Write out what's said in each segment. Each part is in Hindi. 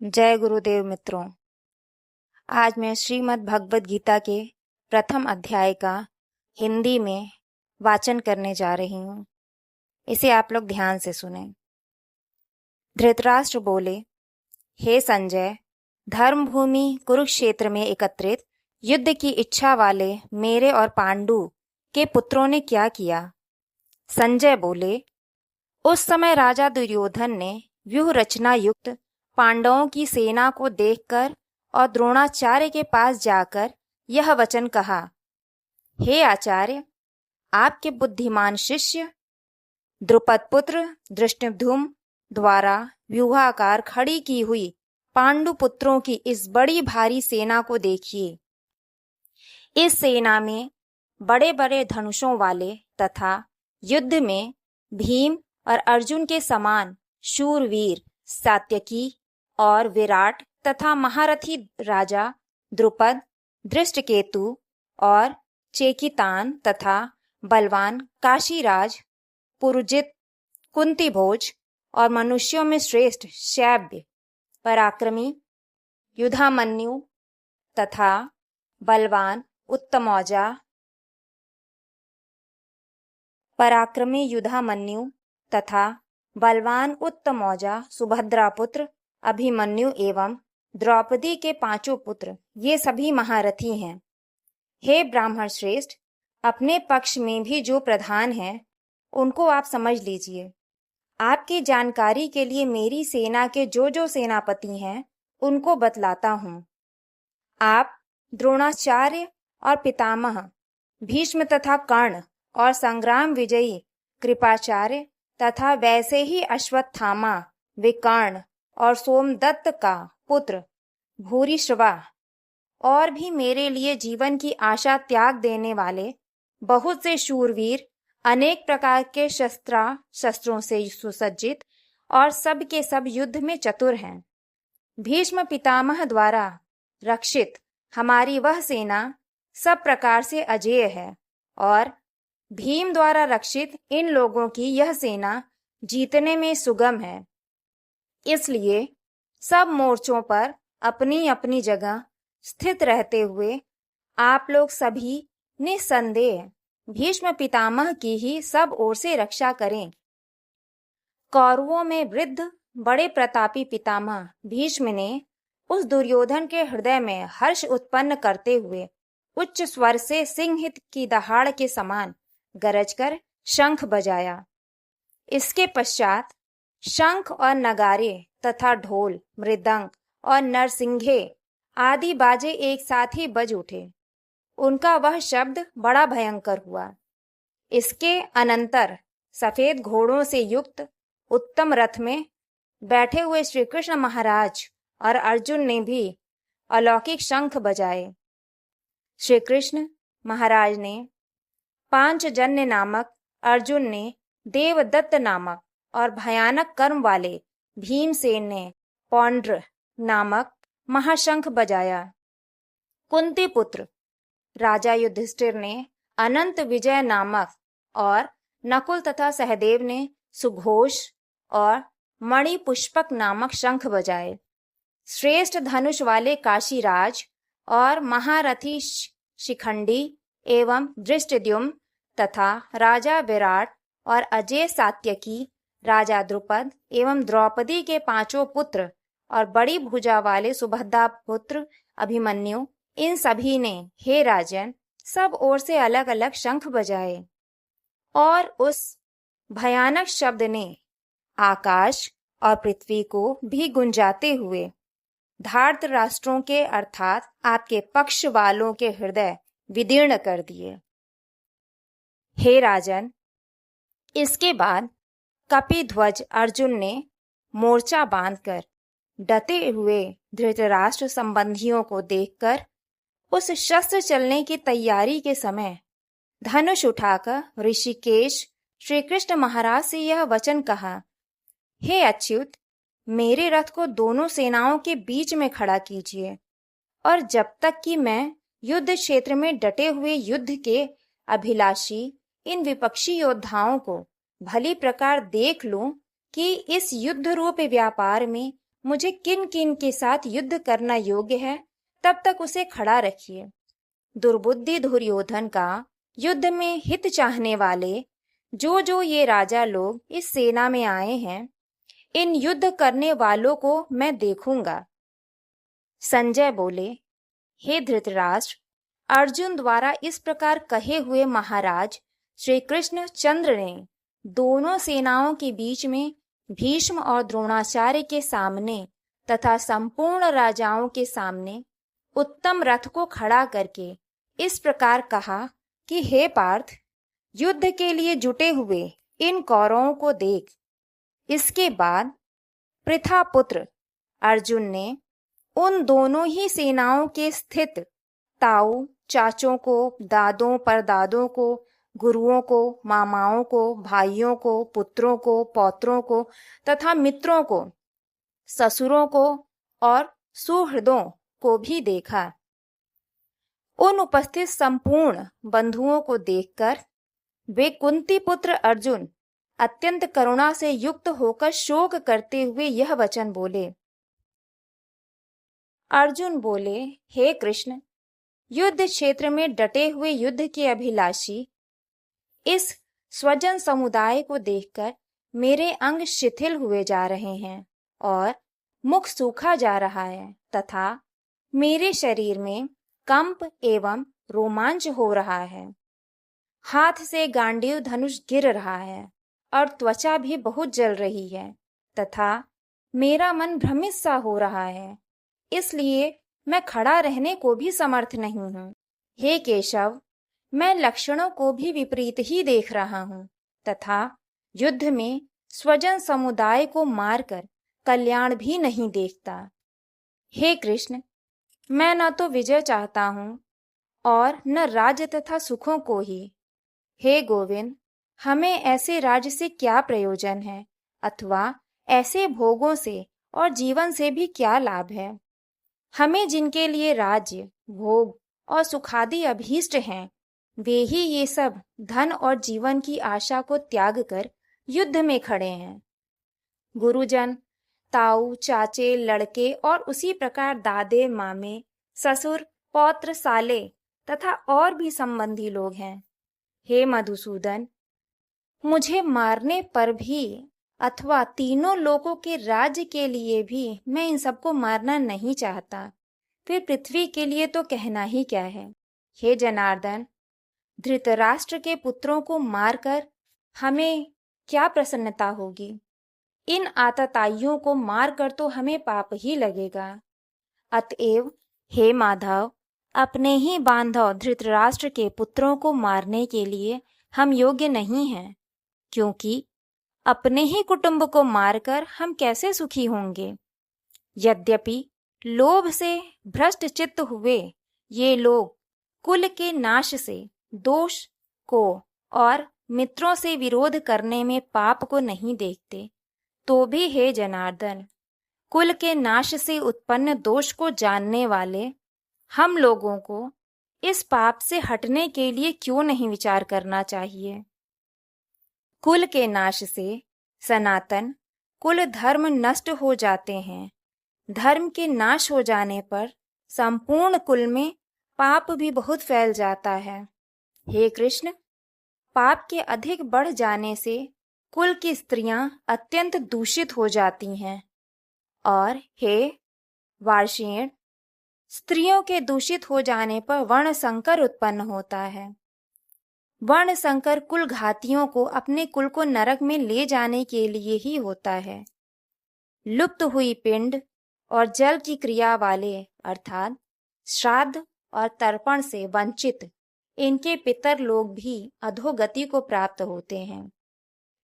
जय गुरुदेव मित्रों। आज मैं श्रीमद् भगवद गीता के प्रथम अध्याय का हिंदी में वाचन करने जा रही हूँ। इसे आप लोग ध्यान से सुनें। धृतराष्ट्र बोले, हे संजय, धर्मभूमि कुरुक्षेत्र में एकत्रित युद्ध की इच्छा वाले मेरे और पांडु के पुत्रों ने क्या किया? संजय बोले, उस समय राजा दुर्योधन ने व्यूह रचना युक्त पांडवों की सेना को देखकर और द्रोणाचार्य के पास जाकर यह वचन कहा, हे आचार्य, आपके बुद्धिमान शिष्य द्रुपद पुत्र धृष्टद्युम्न द्वारा व्यूहाकार खड़ी की हुई पांडु पुत्रों की इस बड़ी भारी सेना को देखिए। इस सेना में बड़े बड़े धनुषों वाले तथा युद्ध में भीम और अर्जुन के समान शूरवीर सात्यकी और विराट तथा महारथी राजा द्रुपद, धृष्टकेतु और चेकितान तथा बलवान काशीराज, पुरुजित, कुंतीभोज और मनुष्यों में श्रेष्ठ शैब्य, पराक्रमी युधामन्यु तथा बलवान उत्तमौजा, पराक्रमी युधामन्यु तथा बलवान उत्तमौजा सुभद्रा पुत्र अभिमन्यु एवं द्रौपदी के पांचों पुत्र, ये सभी महारथी हैं। हे ब्राह्मण श्रेष्ठ, अपने पक्ष में भी जो प्रधान हैं उनको आप समझ लीजिए। आपकी जानकारी के लिए मेरी सेना के जो सेनापति हैं उनको बतलाता हूँ। आप द्रोणाचार्य और पितामह भीष्म तथा कर्ण और संग्राम विजयी कृपाचार्य तथा वैसे ही अश्वत्थामा, विकर्ण और सोमदत्त का पुत्र भूरिश्रवा और भी मेरे लिए जीवन की आशा त्याग देने वाले बहुत से शूरवीर, अनेक प्रकार के शस्त्रों से सुसज्जित और सब के सब युद्ध में चतुर हैं। भीष्म पितामह द्वारा रक्षित हमारी वह सेना सब प्रकार से अजेय है और भीम द्वारा रक्षित इन लोगों की यह सेना जीतने में सुगम है। इसलिए सब मोर्चों पर अपनी अपनी जगह स्थित रहते हुए आप लोग सभी निसंदेह भीष्म पितामह की ही सब ओर से रक्षा करें। कौरवों में वृद्ध बड़े प्रतापी पितामह भीष्म ने उस दुर्योधन के हृदय में हर्ष उत्पन्न करते हुए उच्च स्वर से सिंह की दहाड़ के समान गरजकर शंख बजाया। इसके पश्चात शंख और नगारे तथा ढोल, मृदंग और नरसिंघे आदि बाजे एक साथ ही बज उठे। उनका वह शब्द बड़ा भयंकर हुआ। इसके अनंतर सफेद घोड़ों से युक्त उत्तम रथ में बैठे हुए श्री कृष्ण महाराज और अर्जुन ने भी अलौकिक शंख बजाए। श्री कृष्ण महाराज ने पांचजन्य नामक, अर्जुन ने देवदत्त नामक और भयानक कर्म वाले भीमसेन ने पौंड्र नामक महाशंख बजाया। कुंती पुत्र राजा युधिष्ठिर ने अनंत विजय नामक और नकुल तथा सहदेव ने सुघोष और मणिपुष्पक नामक शंख बजाए। श्रेष्ठ धनुष वाले काशीराज और महारथी शिखंडी एवं धृष्टद्युम्न तथा राजा विराट और अजय सात्यकी, राजा द्रुपद एवं द्रौपदी के पांचों पुत्र और बड़ी भुजा वाले सुभद्रा पुत्र अभिमन्यु, इन सभी ने, हे राजन, सब ओर से अलग अलग शंख बजाए और उस भयानक शब्द ने आकाश और पृथ्वी को भी गुंजाते हुए धार्त राष्ट्रों के अर्थात आपके पक्ष वालों के हृदय विदीर्ण कर दिए। हे राजन, इसके बाद कपिध्वज अर्जुन ने मोर्चा बांधकर डटे हुए धृतराष्ट्र संबंधियों को देखकर उस शस्त्र चलने की तैयारी के समय धनुष उठाकर ऋषिकेश श्री कृष्ण महाराज से यह वचन कहा, हे अच्युत, मेरे रथ को दोनों सेनाओं के बीच में खड़ा कीजिए और जब तक कि मैं युद्ध क्षेत्र में डटे हुए युद्ध के अभिलाषी इन विपक्षी योद्धाओं को भली प्रकार देख लूं कि इस युद्ध रूप व्यापार में मुझे किन किन के साथ युद्ध करना योग्य है, तब तक उसे खड़ा रखिए। दुर्बुद्धि दुर्योधन का युद्ध में हित चाहने वाले जो जो ये राजा लोग इस सेना में आए हैं, इन युद्ध करने वालों को मैं देखूंगा। संजय बोले, हे धृतराष्ट्र, अर्जुन द्वारा इस प्रकार कहे हुए महाराज श्री कृष्ण चंद्र ने दोनों सेनाओं के बीच में भीष्म और द्रोणाचार्य के सामने तथा संपूर्ण राजाओं के सामने उत्तम रथ को खड़ा करके इस प्रकार कहा कि हे पार्थ, युद्ध के लिए जुटे हुए इन कौरवों को देख। इसके बाद पृथा पुत्र अर्जुन ने उन दोनों ही सेनाओं के स्थित ताऊ चाचों को, दादों परदादों को, गुरुओं को, मामाओं को, भाइयों को, पुत्रों को, पौत्रों को तथा मित्रों को, ससुरों को और सुहृदों को भी देखा। उन उपस्थित संपूर्ण बंधुओं को देखकर वे कुंती पुत्र अर्जुन अत्यंत करुणा से युक्त होकर शोक करते हुए यह वचन बोले। अर्जुन बोले, हे कृष्ण, युद्ध क्षेत्र में डटे हुए युद्ध के अभिलाषी इस स्वजन समुदाय को देखकर मेरे अंग शिथिल हुए जा रहे हैं और मुख सूखा जा रहा है तथा मेरे शरीर में कंप एवं रोमांच हो रहा है। हाथ से गांडीव धनुष गिर रहा है और त्वचा भी बहुत जल रही है तथा मेरा मन भ्रमित सा हो रहा है, इसलिए मैं खड़ा रहने को भी समर्थ नहीं हूँ। हे केशव, मैं लक्षणों को भी विपरीत ही देख रहा हूँ तथा युद्ध में स्वजन समुदाय को मारकर कल्याण भी नहीं देखता। हे कृष्ण, मैं न तो विजय चाहता हूँ और न राज्य तथा सुखों को ही। हे गोविंद, हमें ऐसे राज्य से क्या प्रयोजन है अथवा ऐसे भोगों से और जीवन से भी क्या लाभ है। हमें जिनके लिए राज्य, भोग और सुखादि अभीष्ट हैं, वे ही ये सब धन और जीवन की आशा को त्याग कर युद्ध में खड़े हैं। गुरुजन, ताऊ, चाचे, लड़के और उसी प्रकार दादे, मामे, ससुर, पौत्र, साले तथा और भी संबंधी लोग हैं। हे मधुसूदन, मुझे मारने पर भी अथवा तीनों लोगों के राज्य के लिए भी मैं इन सबको मारना नहीं चाहता, फिर पृथ्वी के लिए तो कहना ही क्या है। हे जनार्दन, धृतराष्ट्र के पुत्रों को मारकर हमें क्या प्रसन्नता होगी। इन आतताइयों को मारकर तो हमें पाप ही लगेगा। अतएव हे माधव, अपने ही बांधव धृतराष्ट्र के पुत्रों को मारने के लिए हम योग्य नहीं हैं, क्योंकि अपने ही कुटुंब को मारकर हम कैसे सुखी होंगे। यद्यपि लोभ से भ्रष्ट चित्त हुए ये लोग कुल के नाश से, दोष को और मित्रों से विरोध करने में पाप को नहीं देखते, तो भी हे जनार्दन, कुल के नाश से उत्पन्न दोष को जानने वाले हम लोगों को इस पाप से हटने के लिए क्यों नहीं विचार करना चाहिए। कुल के नाश से सनातन कुल धर्म नष्ट हो जाते हैं। धर्म के नाश हो जाने पर संपूर्ण कुल में पाप भी बहुत फैल जाता है। हे कृष्ण, पाप के अधिक बढ़ जाने से कुल की स्त्रियां अत्यंत दूषित हो जाती हैं और हे वार्षिण, स्त्रियों के दूषित हो जाने पर वर्ण संकर उत्पन्न होता है। वर्ण संकर कुल घातियों को अपने कुल को नरक में ले जाने के लिए ही होता है। लुप्त हुई पिंड और जल की क्रिया वाले अर्थात श्राद्ध और तर्पण से वंचित इनके पितर लोग भी अधोगति को प्राप्त होते हैं।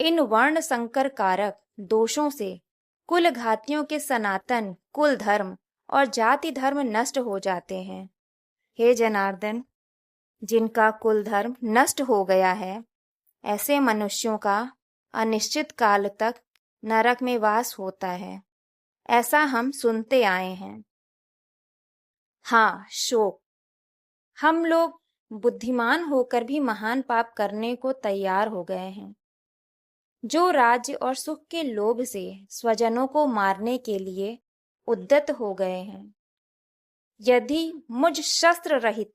इन वर्ण संकर कारक दोषों से कुल घातियों के सनातन कुल धर्म और जाति धर्म नष्ट हो जाते हैं। हे जनार्दन, जिनका कुल धर्म नष्ट हो गया है, ऐसे मनुष्यों का अनिश्चित काल तक नरक में वास होता है, ऐसा हम सुनते आए हैं। हाँ, शोक, हम लोग बुद्धिमान होकर भी महान पाप करने को तैयार हो गए हैं। जो राज्य और सुख के लोभ से स्वजनों को मारने के लिए उद्यत हो गए हैं। यदि मुझ शस्त्र रहित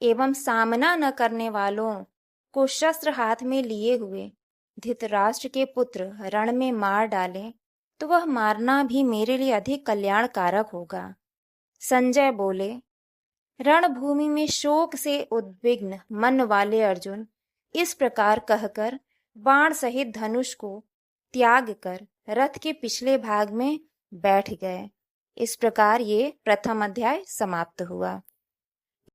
एवं सामना न करने वालों को शस्त्र हाथ में लिए हुए धृतराष्ट्र के पुत्र रण में मार डालें, तो वह मारना भी मेरे लिए अधिक कल्याणकारक होगा। संजय बोले, रणभूमि में शोक से उद्विग्न मन वाले अर्जुन इस प्रकार कहकर बाण सहित धनुष को त्याग कर रथ के पिछले भाग में बैठ गए। इस प्रकार ये प्रथम अध्याय समाप्त हुआ।